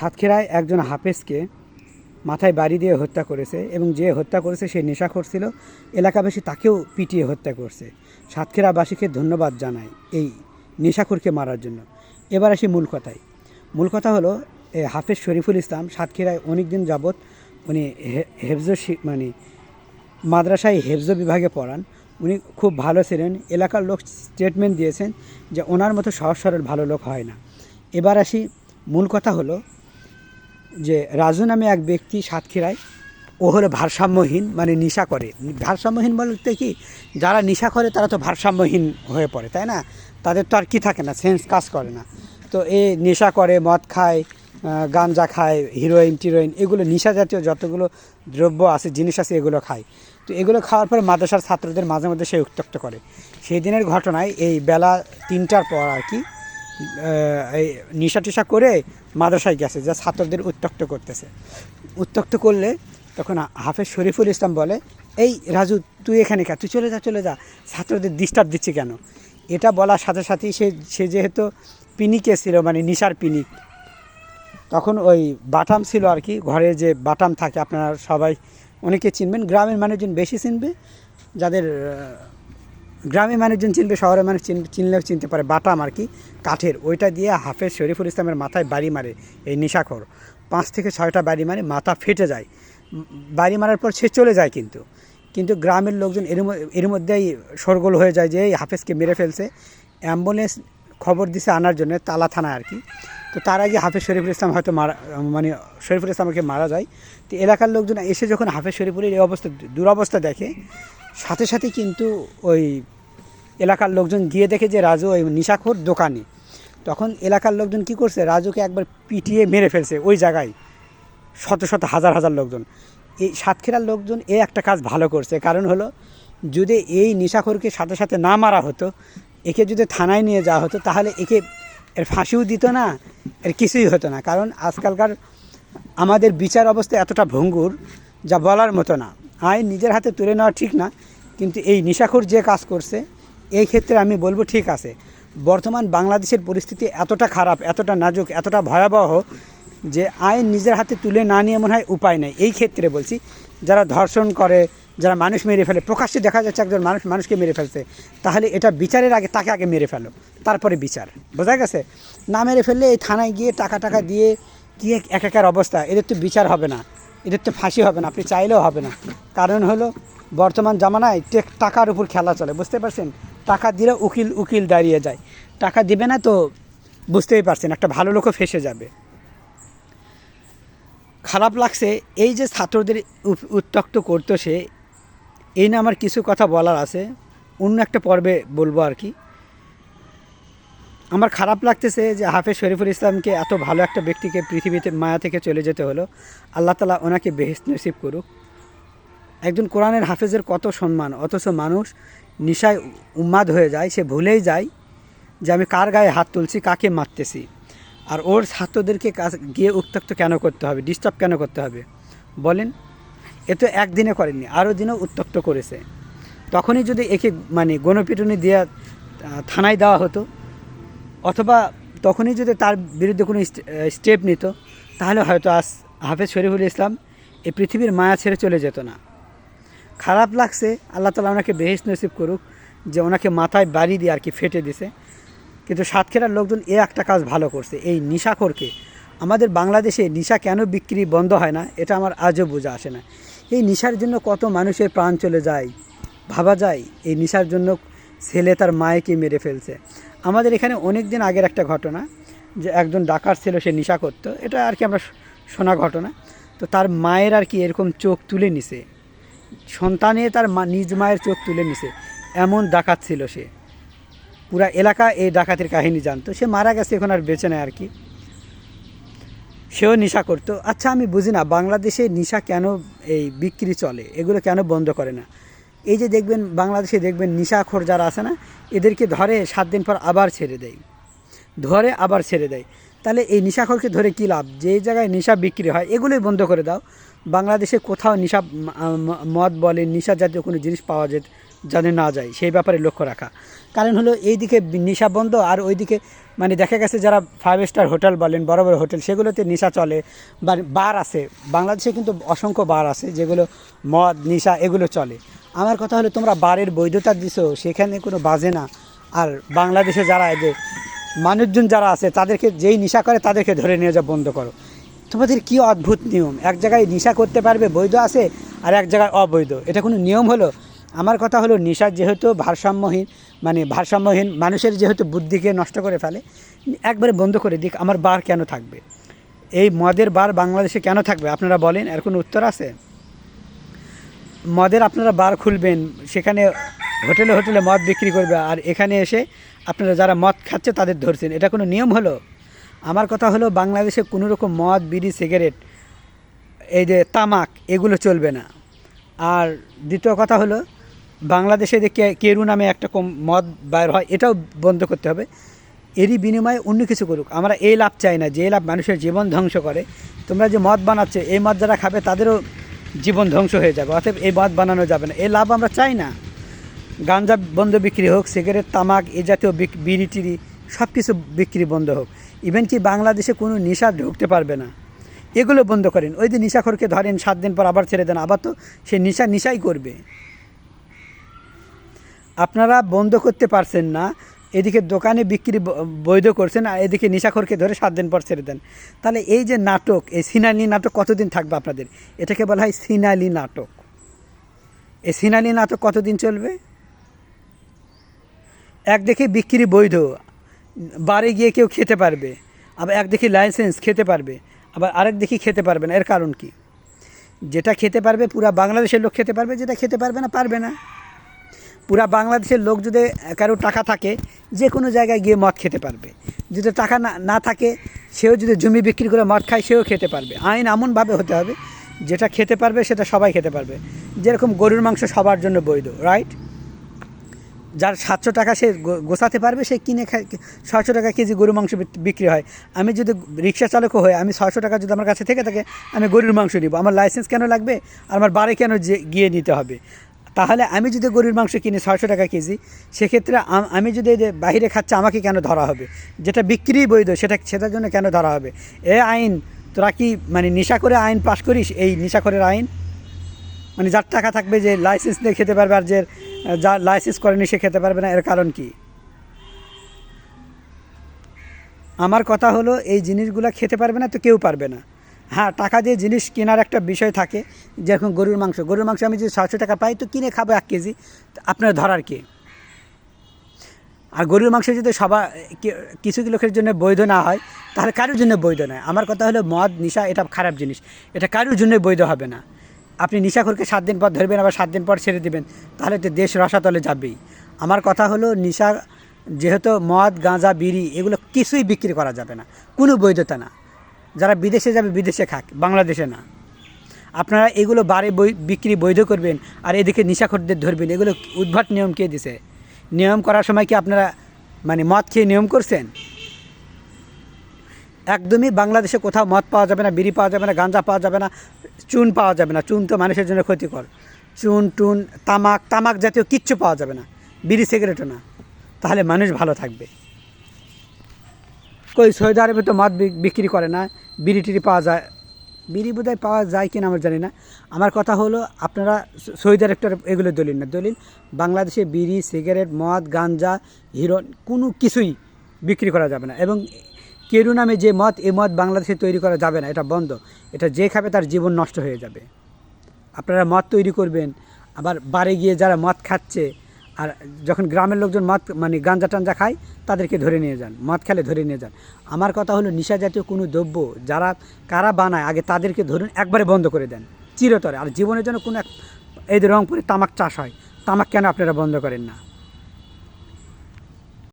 সাতক্ষীরায় একজন হাফেজকে মাথায় বাড়ি দিয়ে হত্যা করেছে এবং যে হত্যা করেছে সে নেশাখোর ছিল। এলাকাবাসী তাকেও পিটিয়ে হত্যা করছে। সাতক্ষীরাবাসীকে ধন্যবাদ জানাই এই নেশাখোরকে মারার জন্য। এবার আসি মূল কথায়। মূল কথা হলো হাফেজ শরীফুল ইসলাম সাতক্ষীরায় অনেক দিন যাবৎ উনি হেফজ মানে মাদ্রাসায় হেফজ বিভাগে পড়ান। উনি খুব ভালো ছিলেন। এলাকার লোক স্টেটমেন্ট দিয়েছেন যে ওনার মতো সহজ সরল ভালো লোক হয় না। এবার আসি মূল কথা হলো যে রাজু নামে এক ব্যক্তি সাতক্ষীরায়, ও হলো ভারসাম্যহীন, মানে নেশা করে। ভারসাম্যহীন বলতে কি, যারা নেশা করে তারা তো ভারসাম্যহীন হয়ে পড়ে, তাই না? তাদের তো আর কি থাকে না, সেন্স কাজ করে না। তো এ নেশা করে, মদ খায়, গাঞ্জা খায়, হিরোইন টিরোইন, এগুলো নেশা জাতীয় যতগুলো দ্রব্য আছে, জিনিস আছে, এগুলো খায়। তো এগুলো খাওয়ার পরে মাদ্রাসার ছাত্রদের মাঝে মধ্যে সে উত্ত্যক্ত করে। সেই দিনের ঘটনায় এই বেলা 3টার পর আর কি এই নেশা টেশা করে মাদ্রাসায় গেছে, যা ছাত্রদের উত্ত্যক্ত করতেছে। উত্ত্যক্ত করলে তখন হাফেজ শরীফুল ইসলাম বলে, এই রাজু তুই এখানে তুই চলে যা, ছাত্রদের ডিস্টার্ব দিচ্ছি কেন? এটা বলার সাথে সাথেই সে যেহেতু পিনিকে ছিল, মানে নেশার পিনিক, তখন ওই বাটাম ছিল আর কি, ঘরে যে বাটাম থাকে আপনারা সবাই অনেকে চিনবেন, গ্রামের মানুষজন বেশি চিনবে, যাদের গ্রামের মানুষজন চিনবে, শহরের মানুষ চিনলেও চিনতে পারে, বাটাম আর কি, কাঠের, ওইটা দিয়ে হাফেজ শরীফুল ইসলামের মাথায় বাড়ি মারে এই নেশাখোর। 5 থেকে 6টা বাড়ি মারে, মাথা ফেটে যায়। বাড়ি মারার পর সে চলে যায়, কিন্তু গ্রামের লোকজন এর মধ্যেই শোরগোল হয়ে যায় যে এই হাফেজকে মেরে ফেলছে। অ্যাম্বুলেন্স খবর দিছে আনার জন্য, তালা থানা আর কি। তো তার আগে হাফেজ শরীফুল ইসলাম হয়তো মানে শরীফুল ইসলামকে মারা যায়। তো এলাকার লোকজন এসে যখন হাফেজ শরীফুলের এই অবস্থা, দুরবস্থা দেখে, সাথে সাথে কিন্তু ওই এলাকার লোকজন গিয়ে দেখে যে রাজু ওই নেশাখোর দোকানি। তখন এলাকার লোকজন কি করছে, রাজুকে একবার পিটিয়ে মেরে ফেলছে ওই জায়গায়, শত শত হাজার হাজার লোকজন। এই সাতক্ষীরার লোকজন এই একটা কাজ ভালো করছে, কারণ হলো যদি এই নেশাখোরকে সাথে সাথে না মারা হতো, একে যদি থানায় নিয়ে যাওয়া হতো, তাহলে এর ফাঁসিও দিত না, এর কিছুই হতো না। কারণ আজকালকার আমাদের বিচার অবস্থা এতটা ভঙ্গুর, যা বলার মতো না। আইন নিজের হাতে তুলে নেওয়া ঠিক না, কিন্তু এই নেশাখোর যে কাজ করছে, এই ক্ষেত্রে আমি বলবো ঠিক আছে। বর্তমান বাংলাদেশের পরিস্থিতি এতটা খারাপ, এতটা নাজুক, এতটা ভয়াবহ যে আইন নিজের হাতে তুলে না নিয়ে মনে হয় উপায় নেই। এই ক্ষেত্রে বলছি, যারা ধর্ষণ করে, যারা মানুষ মেরে ফেলে, প্রকাশ্যে দেখা যাচ্ছে একজন মানুষকে মেরে ফেলছে, তাহলে এটা বিচারের আগে তাকে আগে মেরে ফেলো, তারপরে বিচার। বোঝা গেছে? না মেরে ফেললে এই থানায় গিয়ে টাকা দিয়ে কি একাকার অবস্থা, এদের তো বিচার হবে না, এদের তো ফাঁসি হবে না, আপনি চাইলেও হবে না। কারণ হলো বর্তমান জামানায় টাকার উপর খেলা চলে, বুঝতে পারছেন? টাকা দিলে উকিল দাঁড়িয়ে যায়, টাকা দিবে না তো বুঝতেই পারছেন একটা ভালো লোকও ফেঁসে যাবে। খারাপ লাগছে এই যে ছাত্রদের উত্ত্যক্ত করতো সে, এই নিয়ে আমার কিছু কথা বলার আছে, অন্য একটা পর্বে বলবো আর কি। আমার খারাপ লাগতেছে যে হাফেজ শরীফুল ইসলামকে, এত ভালো একটা ব্যক্তিকে পৃথিবীতে মায়া থেকে চলে যেতে হলো। আল্লাহ তাআলা ওনাকে বেহেশত নসিব করুক। একজন কোরআনের হাফেজের কত সম্মান, অথচ মানুষ নেশায় উন্মাদ হয়ে যায়, সে ভুলেই যায় যে আমি কার গায়ে হাত তুলছি, কাকে মারতেছি। আর ওর ছাত্রদেরকে গিয়ে উত্ত্যক্ত কেন করতে হবে, ডিস্টার্ব কেন করতে হবে বলেন? এ তো একদিনে করেনি, আরও দিনেও উত্ত্যক্ত করেছে। তখনই যদি একে মানে গণপিটুনি দিয়ে থানায় দেওয়া হতো, অথবা তখনই যদি তার বিরুদ্ধে কোনো স্টেপ নিত, তাহলে হয়তো আজ হাফেজ শরীফুল ইসলাম এই পৃথিবীর মায়া ছেড়ে চলে যেত না। খারাপ লাগছে, আল্লাহ তাআলা ওনাকে বেহেশত নসিব করুক, যে ওনাকে মাথায় বাড়ি দিয়ে আর কি ফেটে দিছে। কিন্তু সাতক্ষীরার লোকজন একটা কাজ ভালো করছে, এই নেশাখোরকে। আমাদের বাংলাদেশে নেশা কেন বিক্রি বন্ধ হয় না, এটা আমার আজও বোঝা আসে না। এই নেশার জন্য কত মানুষের প্রাণ চলে যায়, ভাবা যায়? এই নেশার জন্য ছেলে তার মায়েকে মেরে ফেলছে। আমাদের এখানে অনেক দিন আগের একটা ঘটনা, যে একজন ডাকাত ছিল, সে নেশা করতো, এটা আর কি আমরা শোনা ঘটনা। তো তার মায়ের আর কি এরকম চোখ তুলে নিছে, সন্তানে তার নিজ মায়ের চোখ তুলে নিছে, এমন ডাকাত ছিল সে। পুরা এলাকা এই ডাকাতের কাহিনী জানতো। সে মারা গেছে, এখন আর বেঁচে নেয় আর কি। সেও নেশা করতো। আচ্ছা, আমি বুঝি না বাংলাদেশে নেশা কেন এই বিক্রি চলে, এগুলো কেন বন্ধ করে না? এই যে দেখবেন বাংলাদেশে দেখবেন নেশাখোর যারা আছে না, এদেরকে ধরে 7 দিন পর আবার ছেড়ে দেয়। তাহলে এই নেশাখোরকে ধরে কী লাভ? যে জায়গায় নেশা বিক্রি হয় এগুলোই বন্ধ করে দাও। বাংলাদেশে কোথাও নেশা, মদ বলে, নেশা জাতীয় কোনো জিনিস যেন না যায় সেই ব্যাপারে লক্ষ্য রাখা। কারণ হলো এইদিকে নেশা বন্ধ আর ওইদিকে মানে দেখা গেছে যারা 5 স্টার হোটেল বলেন, বড় বড় হোটেল, সেগুলোতে নেশা চলে বা বার আছে। বাংলাদেশে কিন্তু অসংখ্য বার আছে যেগুলো মদ নেশা এগুলো চলে। আমার কথা হলো তোমরা বারের বৈধতা দিছো, সেখানে কোনো বাজে না। আর বাংলাদেশে যারা এদের মানুষজন যারা আছে তাদেরকে যেই নেশা করে তাদেরকে ধরে নিয়ে যা বন্ধ করো। তোমাদের কী অদ্ভুত নিয়ম, এক জায়গায় নেশা করতে পারবে বৈধ আছে আর এক জায়গায় অবৈধ, এটা কোনো নিয়ম হলো? আমার কথা হলো নেশার যেহেতু ভারসাম্যহীন মানুষের যেহেতু বুদ্ধিকে নষ্ট করে ফেলে, একবারে বন্ধ করে দিক। আমার বার কেন থাকবে? এই মদের বার বাংলাদেশে কেন থাকবে আপনারা বলেন, এর কোনো উত্তর আছে? মদের আপনারা বার খুলবেন, সেখানে হোটেলে হোটেলে মদ বিক্রি করবে, আর এখানে এসে আপনারা যারা মদ খাচ্ছে তাদের ধরছেন, এটা কোনো নিয়ম হলো? আমার কথা হলো বাংলাদেশে কোনো রকম মদ বিড়ি সিগারেট এই যে তামাক এগুলো চলবে না। আর দ্বিতীয় কথা হলো বাংলাদেশে যে কেরু নামে একটা মদ বাইর হয়, এটাও বন্ধ করতে হবে। এরই বিনিময়ে অন্য কিছু করুক, আমরা এই লাভ চাই না যে লাভ মানুষের জীবন ধ্বংস করে। তোমরা যে মদ বানাচ্ছে, এই মদ যারা খাবে তাদেরও জীবন ধ্বংস হয়ে যাবে, অতএব এই মদ বানানো যাবে না, এই লাভ আমরা চাই না। গাঞ্জা বন্ধ বিক্রি হোক, সিগারেট তামাক এই জাতীয় বিড়ি টিড়ি সব কিছু বিক্রি বন্ধ হোক। ইভেন কি বাংলাদেশে কোনো নেশা ঢুকতে পারবে না, এগুলো বন্ধ করেন। ওই যে নেশাখোরকে ধরেন 7 দিন পর আবার ছেড়ে দেন, আবার তো সে নেশাই করবে। আপনারা বন্ধ করতে পারছেন না, এদিকে দোকানে বিক্রি বৈধ করছেন, আর এদিকে নেশাখোরকে ধরে 7 দিন পর ছেড়ে দেন। তাহলে এই যে নাটক, এই সিনালি নাটক কতদিন থাকবে আপনাদের? এটাকে বলা হয় সিনালি নাটক। এই সিনালি নাটক কতদিন চলবে? একদিকে বিক্রি বৈধ, বারে গিয়ে কেউ খেতে পারবে, আবার একদিকে লাইসেন্স খেতে পারবে, আবার আরেক দিকে খেতে পারবে না। এর কারণ কি? যেটা খেতে পারবে পুরা বাংলাদেশের লোক খেতে পারবে, যেটা খেতে পারবে না। পুরা বাংলাদেশের লোক যদি কারো টাকা থাকে যে কোনো জায়গায় গিয়ে মদ খেতে পারবে, যদি টাকা না থাকে সেও যদি জমি বিক্রি করে মদ খায় সেও খেতে পারবে। আইন এমনভাবে হতে হবে যেটা খেতে পারবে সেটা সবাই খেতে পারবে। যেরকম গরুর মাংস সবার জন্য বৈধ, রাইট? যার 700 টাকা সে গোছাতে পারবে সে কিনে খায়। 600 টাকা কেজি গরুর মাংস বিক্রি হয়। আমি যদি রিক্সা চালকও হই, আমি 600 টাকা যদি আমার কাছে থেকে থাকে, আমি গরুর মাংস নিব। আমার লাইসেন্স কেন লাগবে? আর আমার বাড়ি কেন গিয়ে নিতে হবে? তাহলে আমি যদি গরুর মাংস কিনি 600 টাকা কেজি, সেক্ষেত্রে আমি যদি বাইরে খাচ্ছি আমাকে কেন ধরা হবে? যেটা বিক্রি বৈধ সেটার জন্য কেন ধরা হবে? এ আইন তোরা কি মানে নেশা করে আইন পাশ করিস? এই নেশাখোরের আইন মানে যার টাকা থাকবে যে লাইসেন্স নিয়ে খেতে পারবে, আর যে যার লাইসেন্স করেনি সে খেতে পারবে না, এর কারণ কি? আমার কথা হলো এই জিনিসগুলো খেতে পারবে না তো কেউ পারবে না। হ্যাঁ, টাকা দিয়ে জিনিস কেনার একটা বিষয় থাকে, যেরকম গরুর মাংস আমি যদি 600 টাকা পাই তো কিনে খাবো 1 কেজি, আপনার ধরার কে? আর গরুর মাংস যদি কিছু লোকের জন্য বৈধ না হয় তাহলে কারোর জন্য বৈধ নয়। আমার কথা হলো মদ নেশা এটা খারাপ জিনিস, এটা কারোর জন্য বৈধ হবে না। আপনি নেশাখোরকে 7 দিন পর ধরবেন, আবার 7 দিন পর ছেড়ে দেবেন, তাহলে তো দেশ রসাতলে যাবেই। আমার কথা হলো নেশা যেহেতু মদ গাঁজা বিড়ি এগুলো কিছুই বিক্রি করা যাবে না, কোনো বৈধতা না। যারা বিদেশে যাবে বিদেশে খাক, বাংলাদেশে না। আপনারা এগুলো বারে বিক্রি বৈধ করবেন আর এদিকে নেশাখোরদের ধরবেন, এগুলো উদ্ভট নিয়ম কে দিছে? নিয়ম করার সময় কি আপনারা মানে মদ খেয়ে নিয়ম করছেন? একদমই বাংলাদেশে কোথাও মদ পাওয়া যাবে না, বিড়ি পাওয়া যাবে না, গাঁজা পাওয়া যাবে না, চুন পাওয়া যাবে না। চুন তো মানুষের জন্য ক্ষতিকর। চুন তামাক জাতীয় কিচ্ছু পাওয়া যাবে না, বিড়ি সিগারেটও না। তাহলে মানুষ ভালো থাকবে। কই সৌদি আরবে তো মদ বিক্রি করে না, বিড়ি টিড়ি পাওয়া যায়, বিড়ি বোধহয় পাওয়া যায় কিনা আমার জানি না। আমার কথা হলো আপনারা সৌদি আরব এগুলো দলিল না, দলিল বাংলাদেশে বিড়ি সিগারেট মদ গাঞ্জা হিরোইন কোনো কিছুই বিক্রি করা যাবে না। এবং কেরু নামে যে মদ, এই মদ বাংলাদেশে তৈরি করা যাবে না, এটা বন্ধ। এটা যে খাবে তার জীবন নষ্ট হয়ে যাবে। আপনারা মদ তৈরি করবেন, আবার বারে গিয়ে যারা মদ খাচ্ছে, আর যখন গ্রামের লোকজন মদ মানে গাঞ্জা টাঞ্জা খায় তাদেরকে ধরে নিয়ে যান, মদ খেলে ধরে নিয়ে যান। আমার কথা হলো নেশা জাতীয় কোনো দ্রব্য কারা বানায় আগে তাদেরকে ধরুন, একবারে বন্ধ করে দেন চিরতরে। আর জীবনের জন্য কোনো এই রংপুরে তামাক চাষ হয়, তামাক কেন আপনারা বন্ধ করেন না?